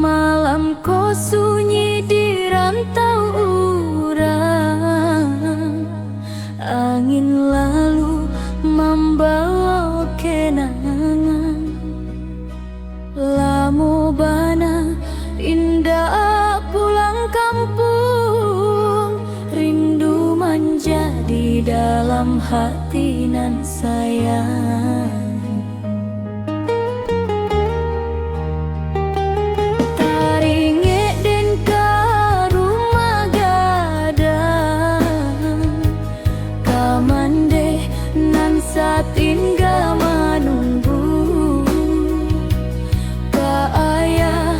Malam ko sunyi di rantau urang, angin lalu membawa kenangan. Lamu bana indah pulang kampung, rindu manja di dalam hati nan sayang. Tinggal menunggu ka ayah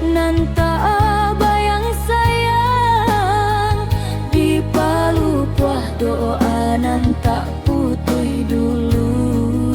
nan tak bayang sayang, di palu puah doa nan tak putih dulu.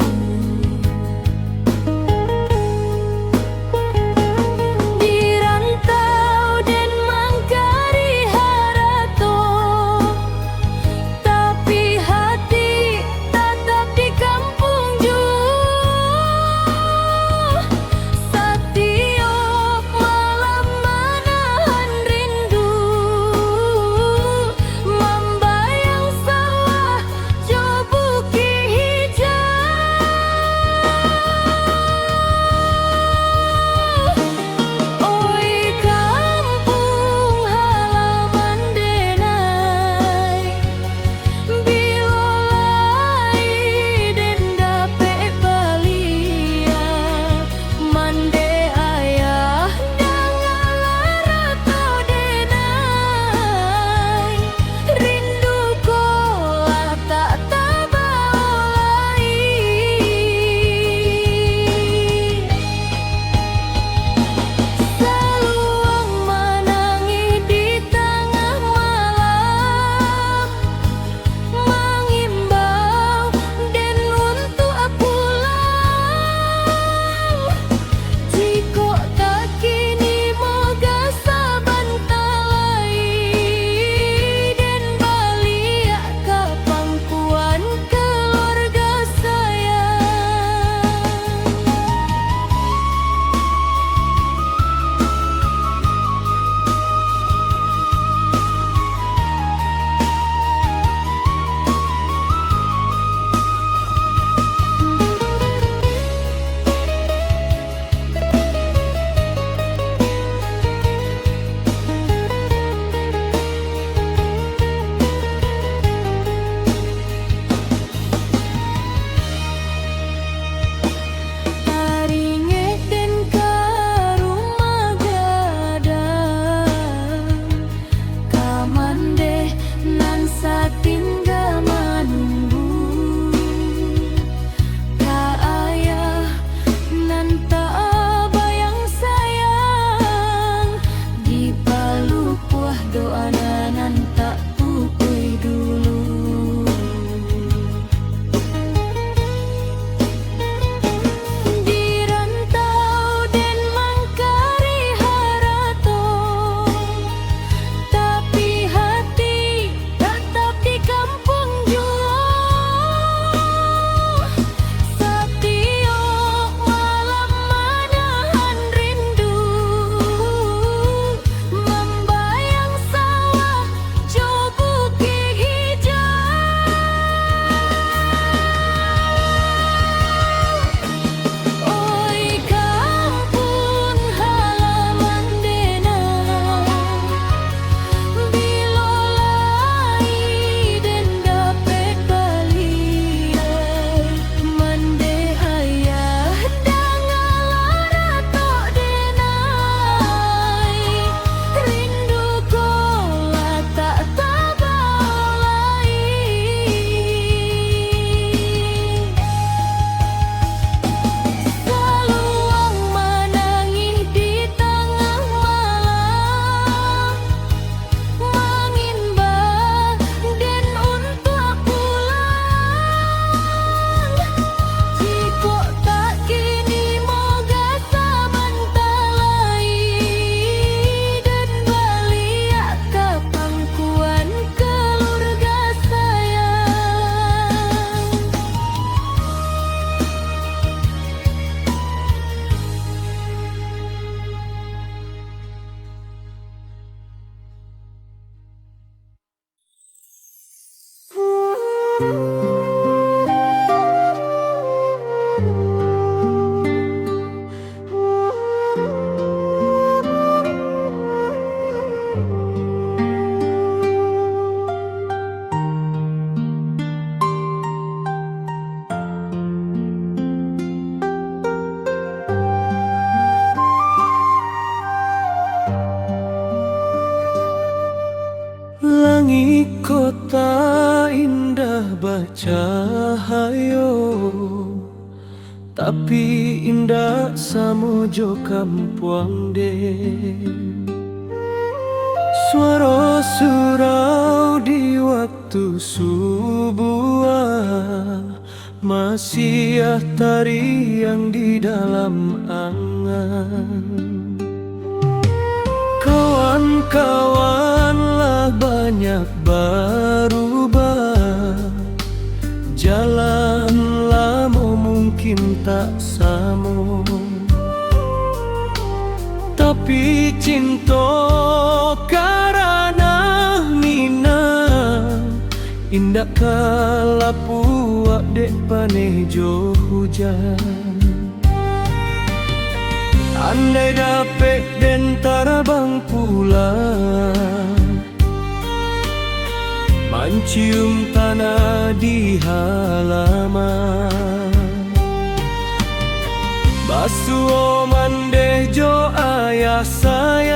cahayo, tapi indah samojo kampuang de. Suara surau di waktu subuh masih tariang di dalam angan. Kawan-kawanlah banyak berubah, jalan lama mungkin tak sama, tapi cinta karena minang indah kala puak dek panejo hujan. Andai dapet den tarabang pulang, mencium tanah di halaman, basuh mandejo ayah sayang,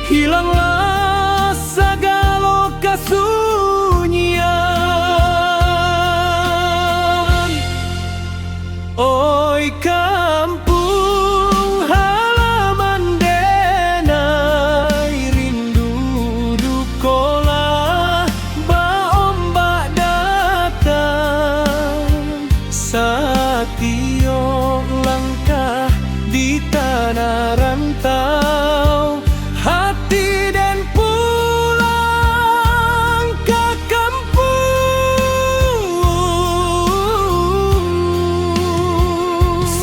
hilanglah segala kesunyian. Oi kampung halaman denai, rindu dukola baombak datang, satio langkah di tanah rantau, hati dan pulang ke kampung.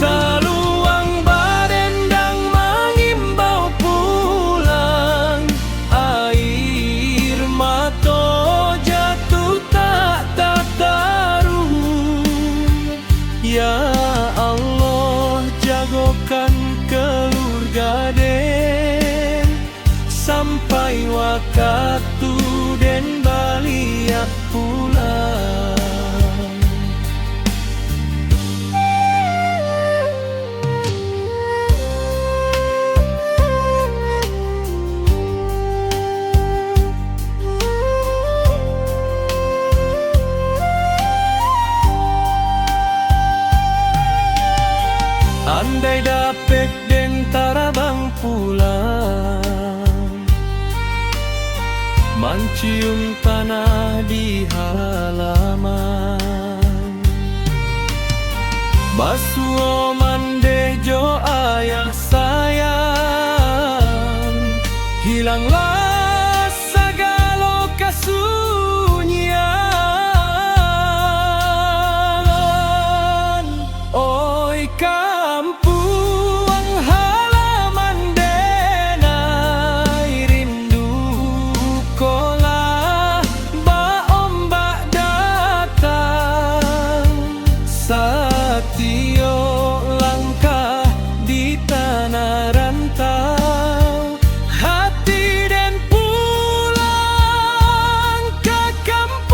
Saluang badendang mengimbau pulang, air mata jatuh tak taruh. Ya Allah, jagokan keluarga den sampai waktu den baliak pulang. Andai dapet den tarabang pulang, mencium tanah di halaman, basuh mandejo ayah sayang, hilanglah segala kesunyian. Oi kampung halaman denai, rindu kola baombak datang, satio langkah di tanah rantau, hati dan pulang ke kampung.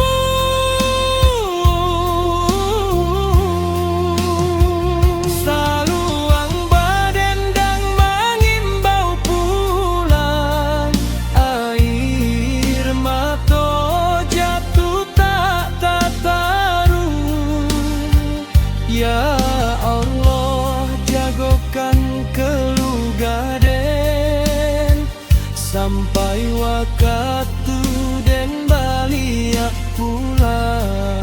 Saluang badendang mengimbau pulang, air mata jatuh tak taruh. Ya Allah, jagokan keluarga den sampai waktu den baliak pulang.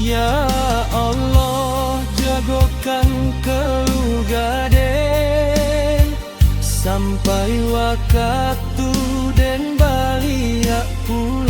Ya Allah, jagokan keluarga den sampai waktu den baliak pulang.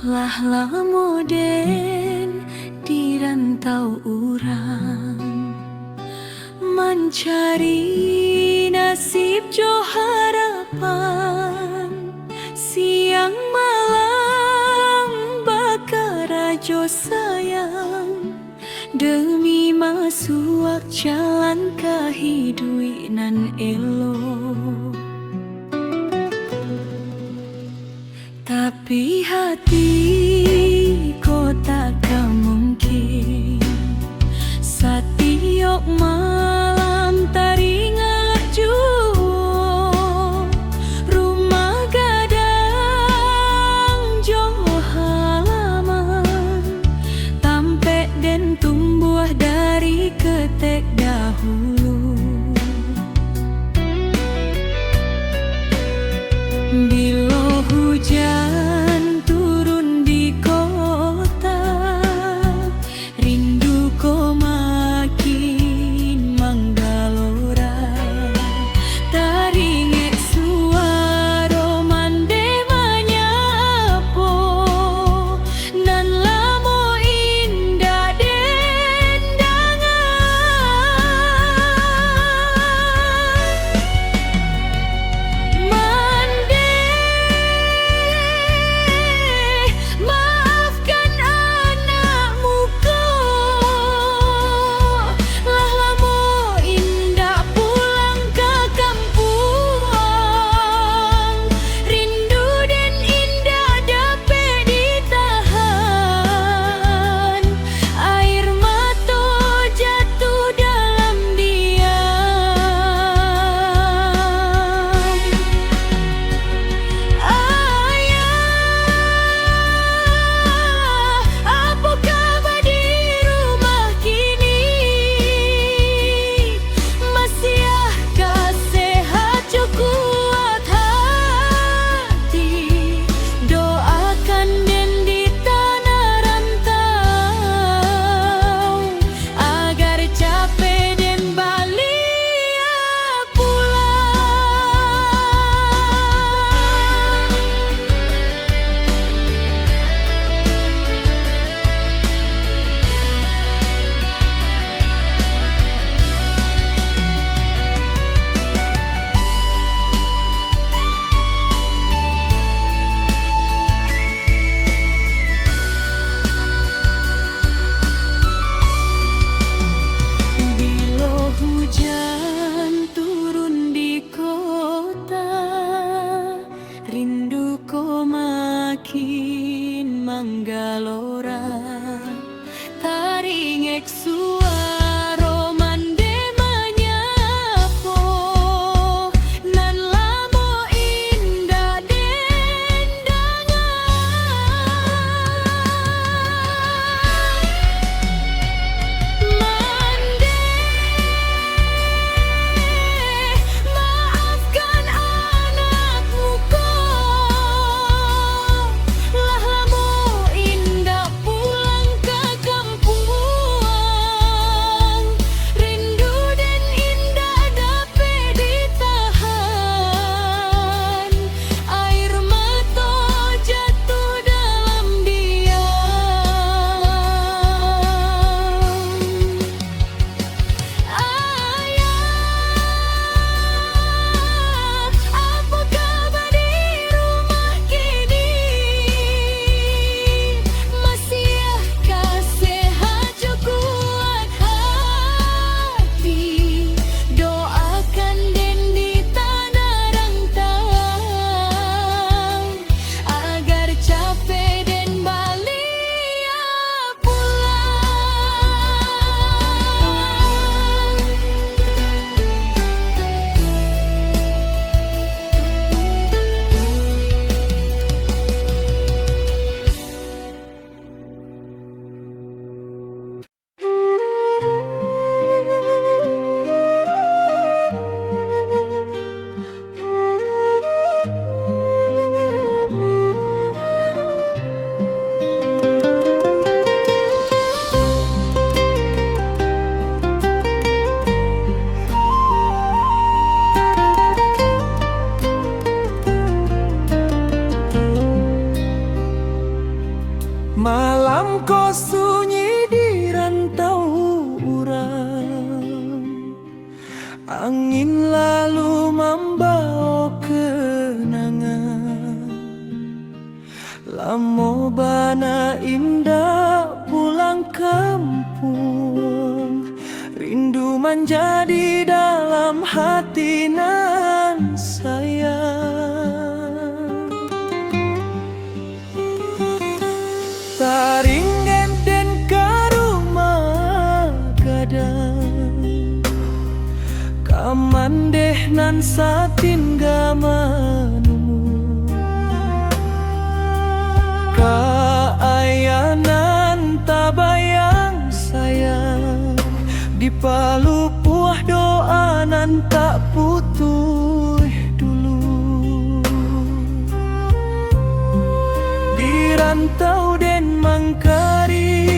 Lah lamo den di rantau urang, mencari nasib jo harapan, siang malam bakar jo sayang, demi masuak jalan kehidupan elok. Tapi hati kau takkan mungkin satiok malam taringat jua rumah gadang jo halaman, tampek dan tumbuh dari ketek dahulu. Bila hujan turun menjadi dalam hati nan sayang. Taringen den karumah gadang, kamandeh nan satin gamanu, kaayanan tabayang sayang, di palu puah doa nan tak putuh dulu. Di rantau den mangkari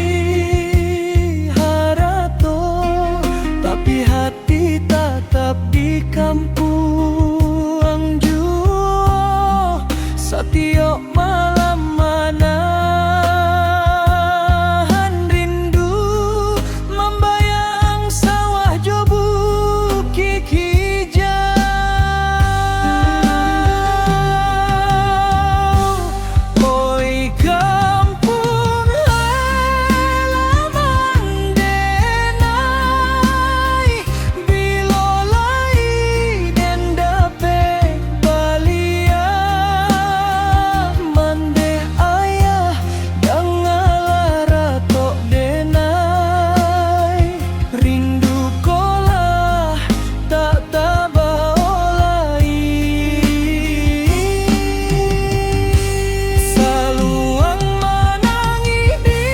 harato, tapi hati tetap di kampung jua. Setiap malam manahan rindu, membayang sawah jo bukit hijau. Oi kampung halaman denai, bilolai den dapet balia, mande ayah dangalara tok denai, rindu kolah tak tabaolai. Saluang menangi di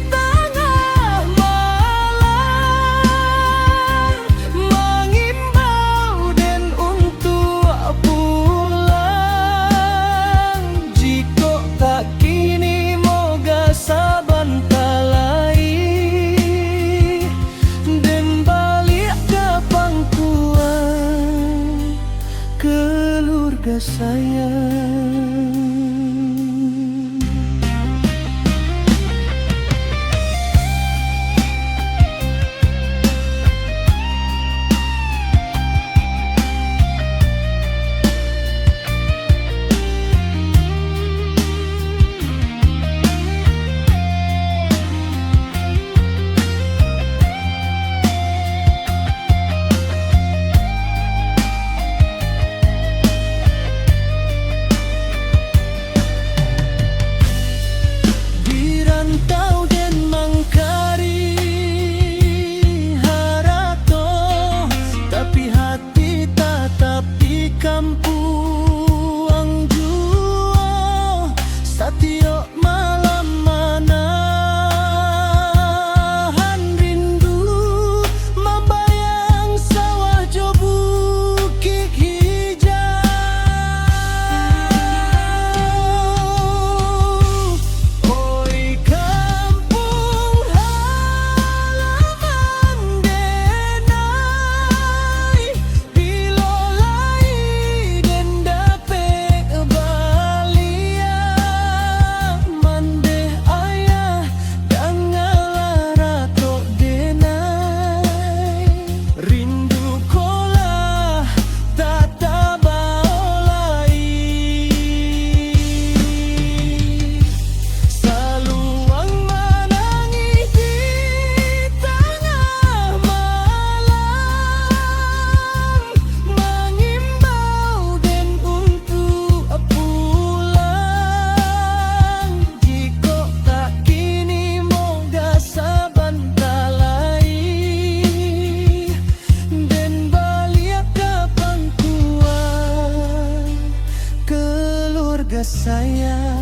tengah malam, mengimbau den untuk pulang. Jika tak kini moga saban talai, den balik ke pangkuan keluarga sayang. Di rantau den mangkari harato, tapi hati tetap di kampung jua. Setiap malam manahan rindu, membayang sawah jo bukit hijau. Oi kampung halaman denai, bilolai den dapet balia, mande ayah dangalara tok denai, rindu kolah tak tabaolai. Saluang menangi di tengah malam, mengimbau den untuk pulang. Jika tak kini moga saban talai, den balik ke pangkuan keluarga sayang.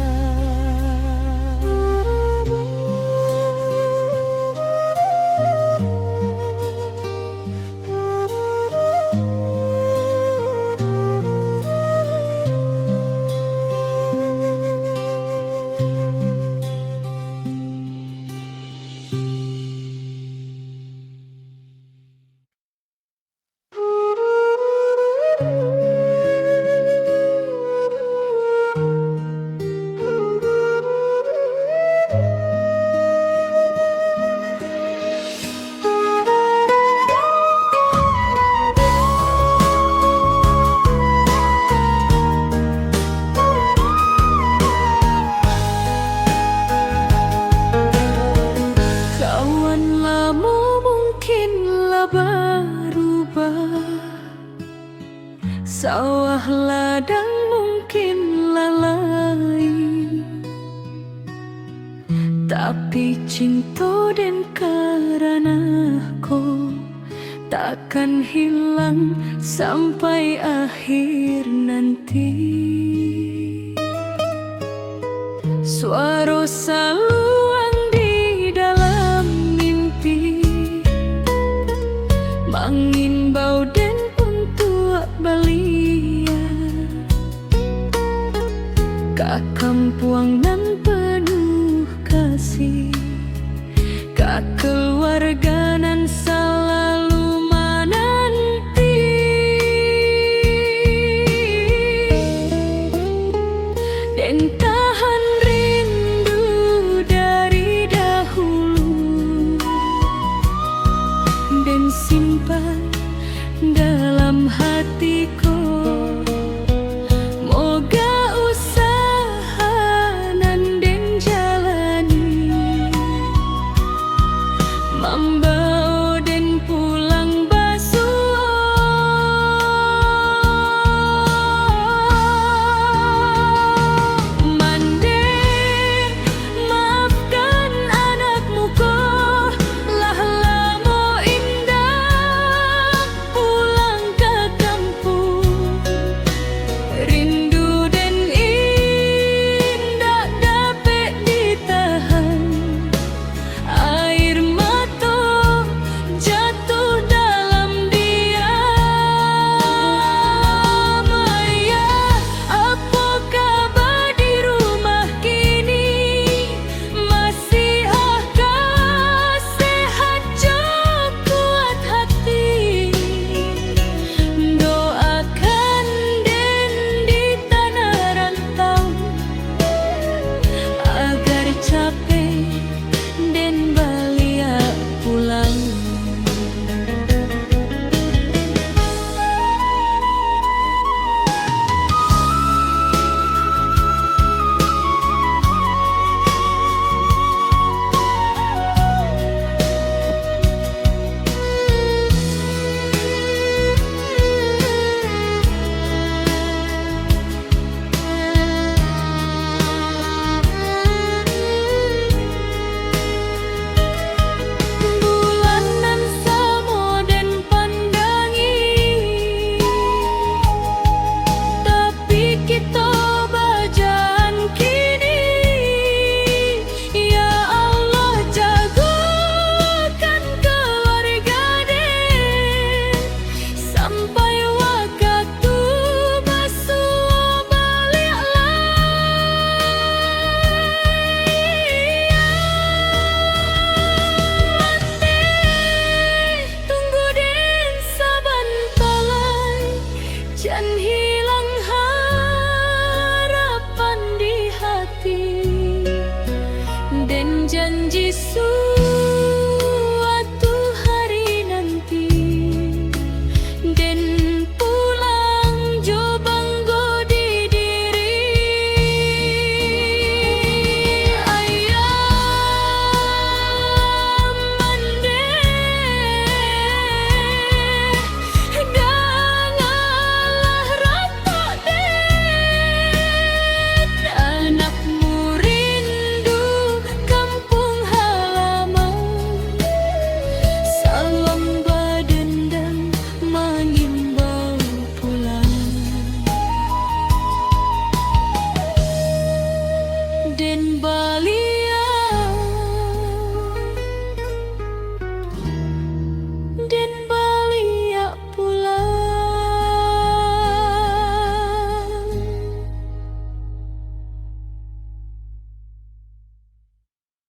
sawah ladang mungkin lalai, tapi cinta dan karena ko takkan hilang sampai akhir nanti. Suara saluang di dalam mimpi, mengimbau dan untuk balia, ka kampuang nan penuh kasih, ka keluarga nan selalu menanti. Dan tahan rindu dari dahulu, dan simpan dalam hatiku. Moga usaha nan den jalani, membawa dan pulang basuh. Mande maafkan anakmu ko, lah lamo indah pulang ke kampung. Rindu dan indah dapat ditahan, air mata jatuh dalam diam. Ayah, apa kabar di rumah kini? Masihkah sehat jo kuat hati? Doakan den di tanah rantau, agar capek den balik pulang. Bulanan samo dan pandangi, tapi kita bajaan kini. Ya Allah, jagokan keluarga den sampai waktu basuh balik lagi. Tunggu den saban talai, jan hilang harapan di hati, dan janji